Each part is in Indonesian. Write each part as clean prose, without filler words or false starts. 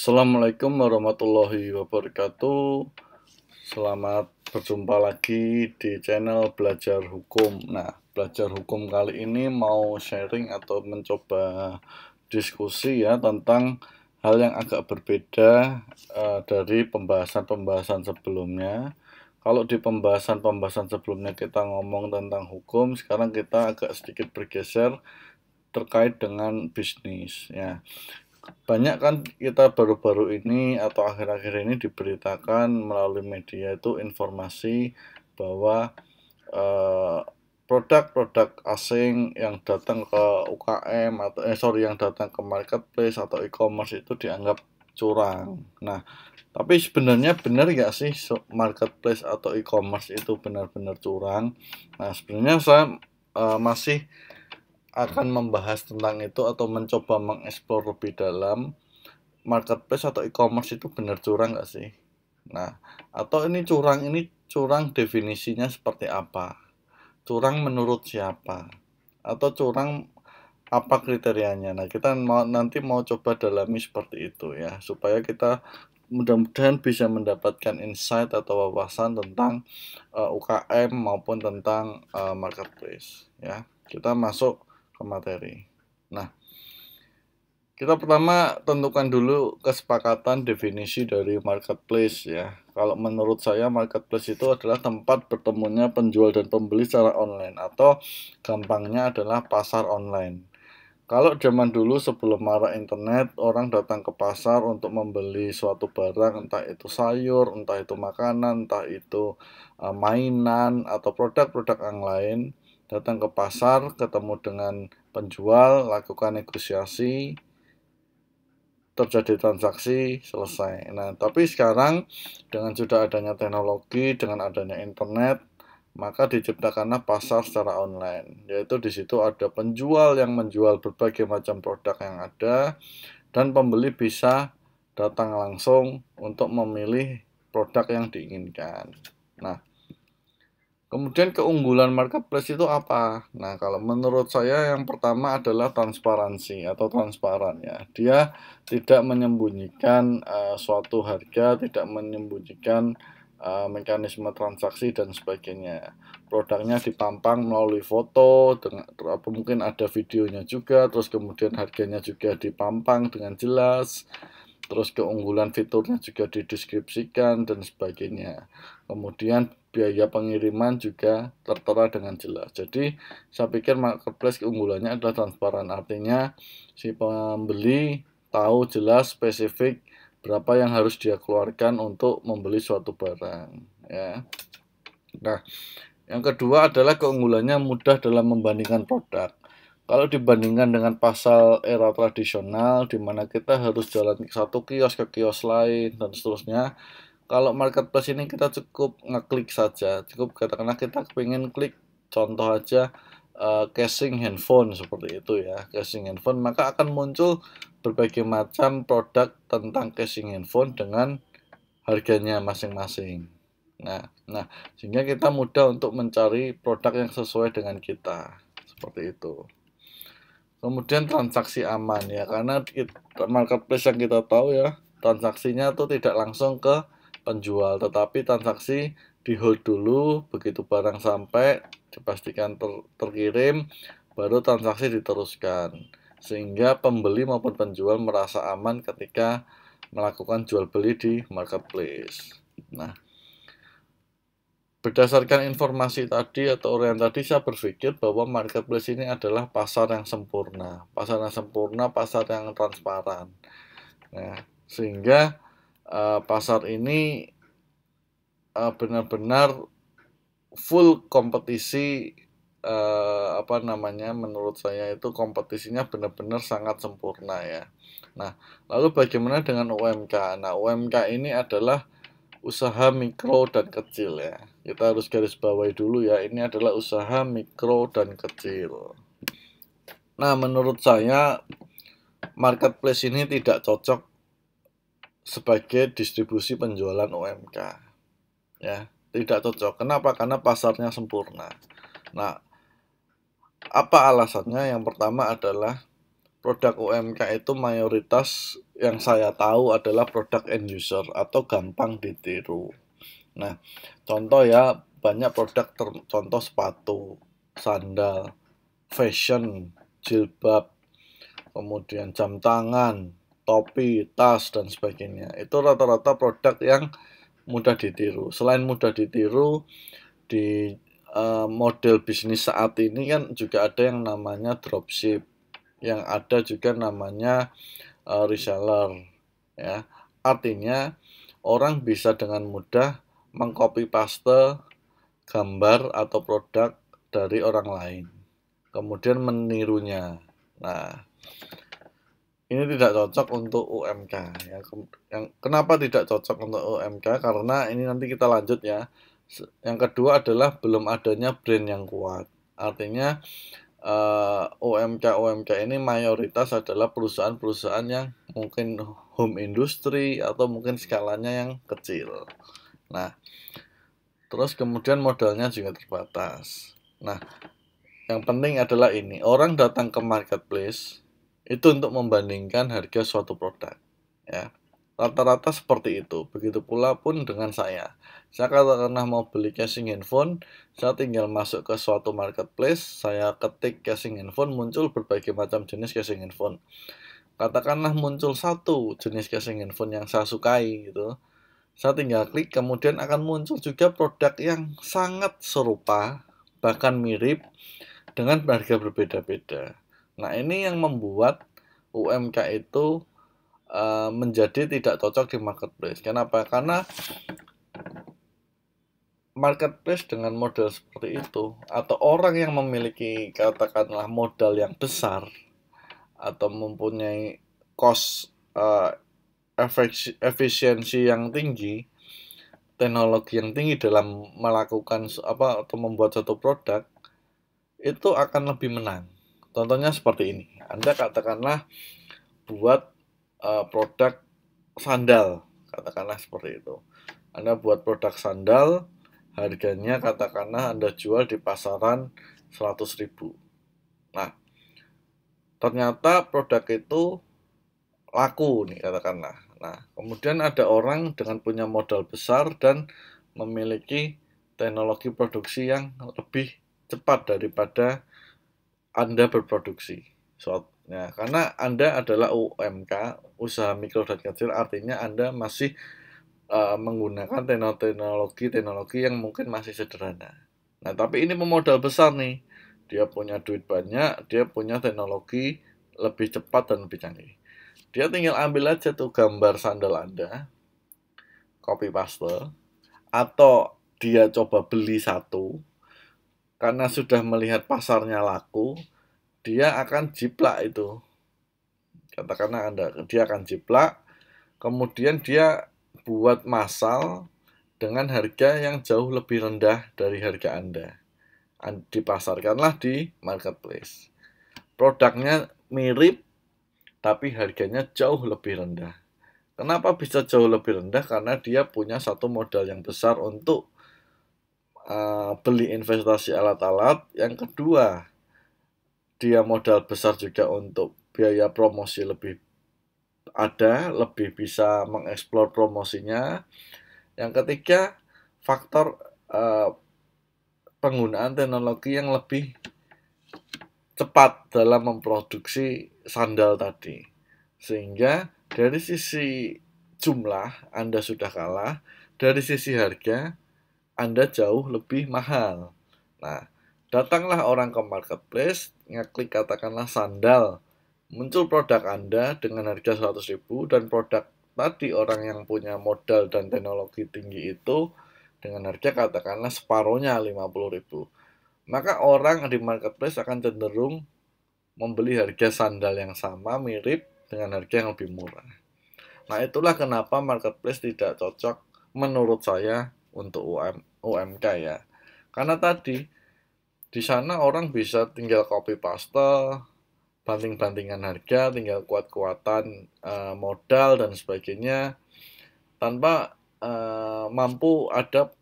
Assalamualaikum warahmatullahi wabarakatuh. Selamat berjumpa lagi di channel Belajar Hukum. Nah, Belajar Hukum kali ini mau sharing atau mencoba diskusi ya tentang hal yang agak berbeda dari pembahasan-pembahasan sebelumnya. Kalau di pembahasan-pembahasan sebelumnya kita ngomong tentang hukum, sekarang kita agak sedikit bergeser terkait dengan bisnis ya. Banyak kan kita baru-baru ini atau akhir-akhir ini diberitakan melalui media itu informasi bahwa produk-produk asing yang datang ke UKM atau yang datang ke marketplace atau e-commerce itu dianggap curang. Nah, tapi sebenarnya benar nggak sih marketplace atau e-commerce itu benar-benar curang? Nah, sebenarnya saya masih akan membahas tentang itu atau mencoba mengeksplor lebih dalam marketplace atau e-commerce itu benar curang nggak sih? Nah, atau ini curang definisinya seperti apa? Curang menurut siapa? Atau curang apa kriterianya? Nah, kita nanti mau coba dalami seperti itu ya, supaya kita mudah-mudahan bisa mendapatkan insight atau wawasan tentang UKM maupun tentang marketplace ya. Kita masuk ke materi. Nah, kita pertama tentukan dulu kesepakatan definisi dari marketplace ya. Kalau menurut saya marketplace itu adalah tempat bertemunya penjual dan pembeli secara online atau gampangnya adalah pasar online. Kalau zaman dulu sebelum marak internet, orang datang ke pasar untuk membeli suatu barang, entah itu sayur, entah itu makanan, entah itu mainan atau produk-produk yang lain. Datang ke pasar, ketemu dengan penjual, lakukan negosiasi, terjadi transaksi, selesai. Nah, tapi sekarang dengan sudah adanya teknologi, dengan adanya internet, maka diciptakanlah pasar secara online. Yaitu di situ ada penjual yang menjual berbagai macam produk yang ada dan pembeli bisa datang langsung untuk memilih produk yang diinginkan. Nah, kemudian keunggulan marketplace itu apa? Nah, kalau menurut saya yang pertama adalah transparansi atau transparan ya. Dia tidak menyembunyikan suatu harga, tidak menyembunyikan mekanisme transaksi dan sebagainya. Produknya dipampang melalui foto, dengan, atau mungkin ada videonya juga, terus kemudian harganya juga dipampang dengan jelas. Terus keunggulan fiturnya juga dideskripsikan dan sebagainya. Kemudian biaya pengiriman juga tertera dengan jelas. Jadi saya pikir marketplace keunggulannya adalah transparan. Artinya si pembeli tahu jelas spesifik berapa yang harus dia keluarkan untuk membeli suatu barang. Ya. Nah, yang kedua adalah keunggulannya mudah dalam membandingkan produk. Kalau dibandingkan dengan pasar era tradisional, di mana kita harus jalan satu kios ke kios lain, dan seterusnya, kalau marketplace ini kita cukup ngeklik saja, cukup katakanlah kita pengen klik contoh aja casing handphone seperti itu ya, casing handphone, maka akan muncul berbagai macam produk tentang casing handphone dengan harganya masing-masing. Nah, sehingga kita mudah untuk mencari produk yang sesuai dengan kita, seperti itu. Kemudian transaksi aman ya, karena marketplace yang kita tahu ya, transaksinya tuh tidak langsung ke penjual, tetapi transaksi di hold dulu, begitu barang sampai dipastikan terkirim, baru transaksi diteruskan. Sehingga pembeli maupun penjual merasa aman ketika melakukan jual beli di marketplace. Nah, berdasarkan informasi tadi atau orientasi saya berpikir bahwa marketplace ini adalah pasar yang sempurna, pasar yang transparan. Nah, sehingga pasar ini benar-benar full kompetisi, menurut saya itu kompetisinya benar-benar sangat sempurna ya. Nah, lalu bagaimana dengan UMK? Nah, UMK ini adalah usaha mikro dan kecil ya. Kita harus garis bawahi dulu ya, ini adalah usaha mikro dan kecil. Nah, menurut saya marketplace ini tidak cocok sebagai distribusi penjualan UMK. Ya, tidak cocok. Kenapa? Karena pasarnya sempurna. Nah, apa alasannya? Yang pertama adalah produk UMK itu mayoritas yang saya tahu adalah produk end user atau gampang ditiru. Nah, contoh ya, banyak produk contoh sepatu, sandal, fashion, jilbab, kemudian jam tangan, topi, tas, dan sebagainya. Itu rata-rata produk yang mudah ditiru. Selain mudah ditiru, di model bisnis saat ini kan juga ada yang namanya dropship, yang ada juga namanya reseller, ya. Artinya orang bisa dengan mudah mengcopy paste gambar atau produk dari orang lain, kemudian menirunya. Nah, ini tidak cocok untuk UMK ya. Yang kenapa tidak cocok untuk UMK? Karena ini nanti kita lanjut ya. Yang kedua adalah belum adanya brand yang kuat. Artinya UMK ini mayoritas adalah perusahaan-perusahaan yang mungkin home industry atau mungkin skalanya yang kecil. Nah, terus kemudian modalnya juga terbatas. Nah, yang penting adalah ini, orang datang ke marketplace itu untuk membandingkan harga suatu produk, ya. Rata-rata seperti itu. Begitu pula pun dengan saya. Saya katakanlah mau beli casing handphone, saya tinggal masuk ke suatu marketplace, saya ketik casing handphone, muncul berbagai macam jenis casing handphone. Katakanlah muncul satu jenis casing handphone yang saya sukai gitu. Saya tinggal klik, kemudian akan muncul juga produk yang sangat serupa, bahkan mirip, dengan harga berbeda-beda. Nah, ini yang membuat UMK itu menjadi tidak cocok di marketplace. Kenapa? Karena marketplace dengan model seperti itu, atau orang yang memiliki katakanlah modal yang besar, atau mempunyai cost efisiensi yang tinggi, teknologi yang tinggi dalam melakukan atau membuat satu produk, itu akan lebih menang. Contohnya seperti ini. Anda katakanlah buat produk sandal, katakanlah seperti itu. Anda buat produk sandal, harganya katakanlah Anda jual di pasaran 100.000. Nah, ternyata produk itu laku nih katakanlah. Nah, kemudian ada orang dengan punya modal besar dan memiliki teknologi produksi yang lebih cepat daripada Anda berproduksi. Ya, karena Anda adalah UMK, usaha mikro dan kecil, artinya Anda masih menggunakan teknologi yang mungkin masih sederhana. Nah, tapi ini pemodal besar nih. Dia punya duit banyak, dia punya teknologi lebih cepat dan lebih canggih. Dia tinggal ambil aja tuh gambar sandal Anda, copy paste, atau dia coba beli satu, karena sudah melihat pasarnya laku, dia akan jiplak itu. Katakanlah dia akan jiplak, kemudian dia buat massal dengan harga yang jauh lebih rendah dari harga Anda. Dipasarkanlah di marketplace. Produknya mirip, tapi harganya jauh lebih rendah. Kenapa bisa jauh lebih rendah? Karena dia punya satu modal yang besar untuk beli investasi alat-alat. Yang kedua, dia modal besar juga untuk biaya promosi lebih lebih bisa mengeksplor promosinya. Yang ketiga, faktor penggunaan teknologi yang lebih cepat dalam memproduksi sandal tadi. Sehingga dari sisi jumlah Anda sudah kalah, dari sisi harga Anda jauh lebih mahal. Nah, datanglah orang ke marketplace, ngeklik katakanlah sandal, muncul produk Anda dengan harga 100.000 dan produk tadi orang yang punya modal dan teknologi tinggi itu dengan harga katakanlah separuhnya 50.000. Maka orang di marketplace akan cenderung membeli harga sandal yang sama mirip dengan harga yang lebih murah. Nah, itulah kenapa marketplace tidak cocok menurut saya untuk UMK ya. Karena tadi di sana orang bisa tinggal copy paste, banting-bantingan harga, tinggal kuat-kuatan modal dan sebagainya tanpa mampu ada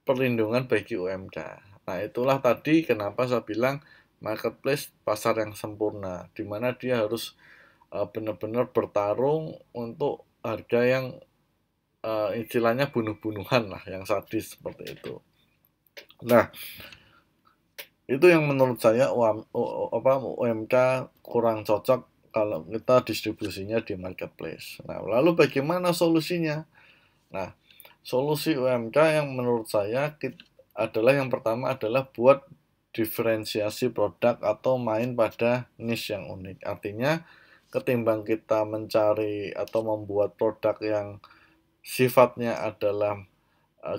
perlindungan bagi UMK. Nah, itulah tadi kenapa saya bilang marketplace pasar yang sempurna, di mana dia harus benar-benar bertarung untuk harga yang istilahnya bunuh-bunuhan lah, yang sadis seperti itu. Nah, itu yang menurut saya UMK kurang cocok kalau kita distribusinya di marketplace. Nah, lalu bagaimana solusinya? Nah, solusi UMK yang menurut saya adalah yang pertama adalah buat diferensiasi produk atau main pada niche yang unik. Artinya, ketimbang kita mencari atau membuat produk yang sifatnya adalah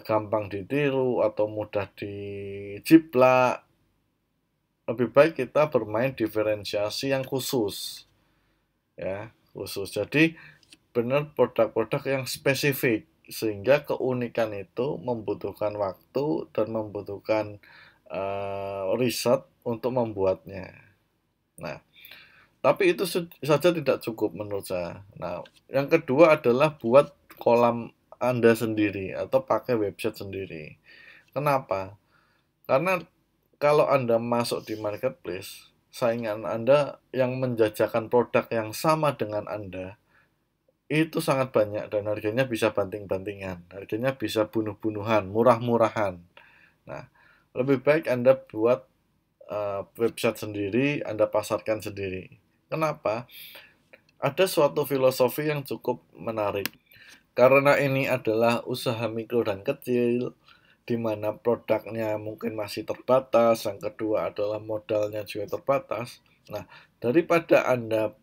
gampang ditiru atau mudah dijiplak, lebih baik kita bermain diferensiasi yang khusus, ya, khusus. Jadi benar produk-produk yang spesifik, sehingga keunikan itu membutuhkan waktu dan membutuhkan riset untuk membuatnya. Nah, tapi itu saja tidak cukup menurut saya. Nah, yang kedua adalah buat kolam Anda sendiri atau pakai website sendiri. Kenapa? Karena kalau Anda masuk di marketplace, saingan Anda yang menjajakan produk yang sama dengan Anda itu sangat banyak dan harganya bisa banting-bantingan, harganya bisa bunuh-bunuhan, murah-murahan. Nah, lebih baik Anda buat website sendiri, Anda pasarkan sendiri. Kenapa? Ada suatu filosofi yang cukup menarik. Karena ini adalah usaha mikro dan kecil, di mana produknya mungkin masih terbatas, yang kedua adalah modalnya juga terbatas. Nah, daripada Anda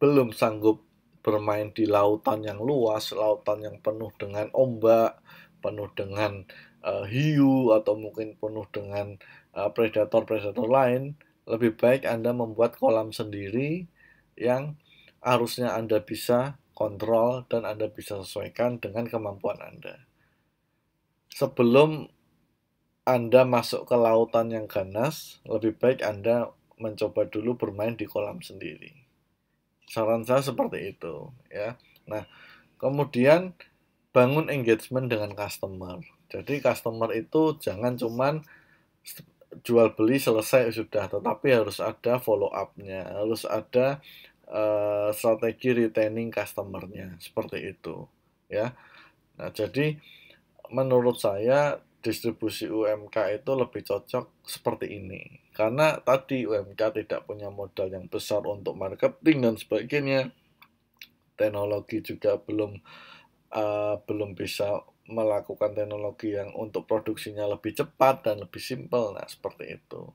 belum sanggup bermain di lautan yang luas, lautan yang penuh dengan ombak, penuh dengan hiu, atau mungkin penuh dengan predator-predator lain, lebih baik Anda membuat kolam sendiri yang arusnya Anda bisa kontrol dan Anda bisa sesuaikan dengan kemampuan Anda. Sebelum Anda masuk ke lautan yang ganas, lebih baik Anda mencoba dulu bermain di kolam sendiri. Saran saya seperti itu, ya. Nah, kemudian bangun engagement dengan customer. Jadi customer itu jangan cuman jual beli selesai sudah, tetapi harus ada follow up-nya, harus ada strategi retaining customer-nya, seperti itu, ya. Nah, jadi menurut saya distribusi UMK itu lebih cocok seperti ini. Karena tadi UMK tidak punya modal yang besar untuk marketing dan sebagainya. Teknologi juga belum bisa melakukan teknologi yang untuk produksinya lebih cepat dan lebih simpel. Nah, seperti itu.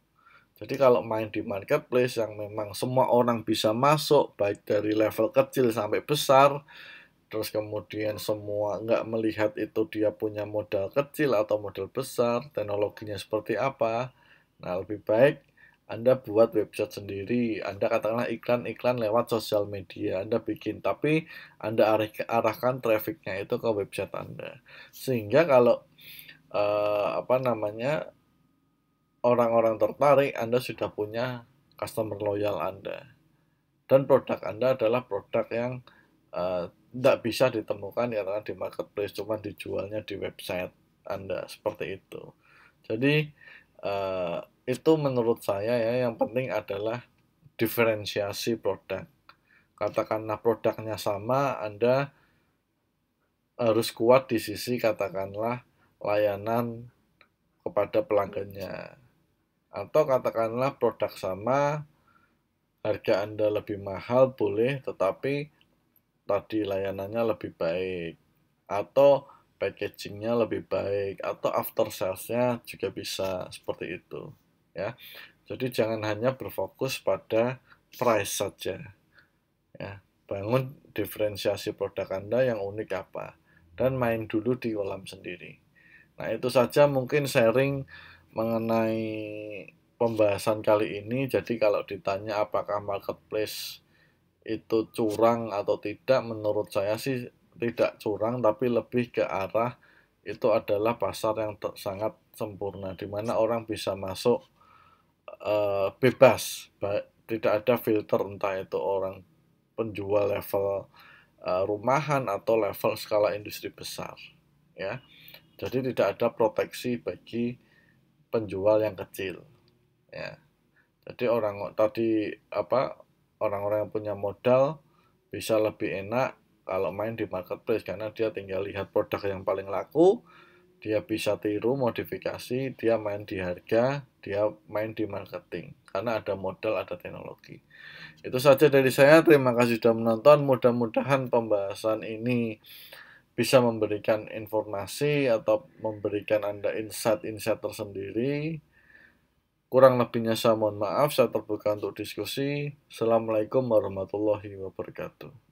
Jadi kalau main di marketplace yang memang semua orang bisa masuk, baik dari level kecil sampai besar, terus kemudian semua nggak melihat itu dia punya modal kecil atau modal besar, teknologinya seperti apa. Nah, lebih baik Anda buat website sendiri, Anda katakanlah iklan-iklan lewat sosial media, Anda bikin, tapi Anda arahkan trafficnya itu ke website Anda. Sehingga kalau orang-orang tertarik, Anda sudah punya customer loyal Anda. Dan produk Anda adalah produk yang tidak bisa ditemukan karena di marketplace, cuma dijualnya di website Anda, seperti itu. Jadi itu menurut saya ya, yang penting adalah diferensiasi produk. Katakanlah produknya sama, Anda harus kuat di sisi katakanlah layanan kepada pelanggannya. Atau katakanlah produk sama, harga Anda lebih mahal boleh, tetapi tadi layanannya lebih baik, atau packagingnya lebih baik, atau after salesnya juga bisa seperti itu, ya. Jadi jangan hanya berfokus pada price saja, ya. Bangun diferensiasi produk Anda yang unik apa, dan main dulu di kolam sendiri. Nah, itu saja mungkin sharing mengenai pembahasan kali ini. Jadi kalau ditanya apakah marketplace itu curang atau tidak, menurut saya sih tidak curang, tapi lebih ke arah itu adalah pasar yang sangat sempurna, di mana orang bisa masuk bebas, tidak ada filter, entah itu orang penjual level rumahan atau level skala industri besar, ya. Jadi tidak ada proteksi bagi penjual yang kecil, ya. Jadi orang-orang yang punya modal bisa lebih enak kalau main di marketplace karena dia tinggal lihat produk yang paling laku, dia bisa tiru modifikasi, dia main di harga, dia main di marketing karena ada modal, ada teknologi. Itu saja dari saya. Terima kasih sudah menonton. Mudah-mudahan pembahasan ini bisa memberikan informasi atau memberikan Anda insight-insight tersendiri. Kurang lebihnya saya mohon maaf, saya terbuka untuk diskusi. Assalamualaikum warahmatullahi wabarakatuh.